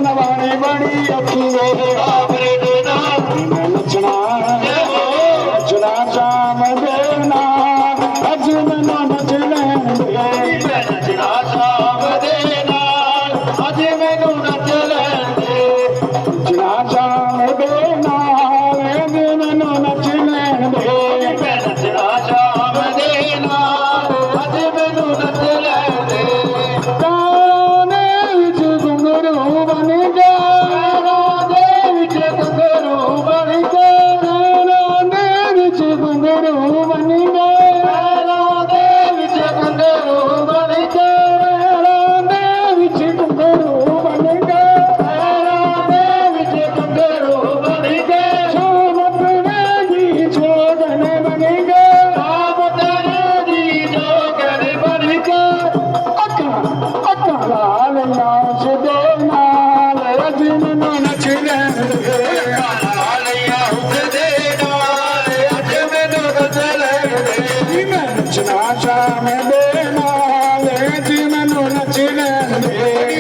नवानी बड़ी अखियों बाबरे देना नचना नचना शाम देना अज मना नच लैन दे नचना शाम देना अज मैनू नच लैन दे नचना शाम देना अज मैनू नच लैन दे नचना शाम देना अज मैनू नच लैन दे नचना शाम देना अज मैनू नच लैन दे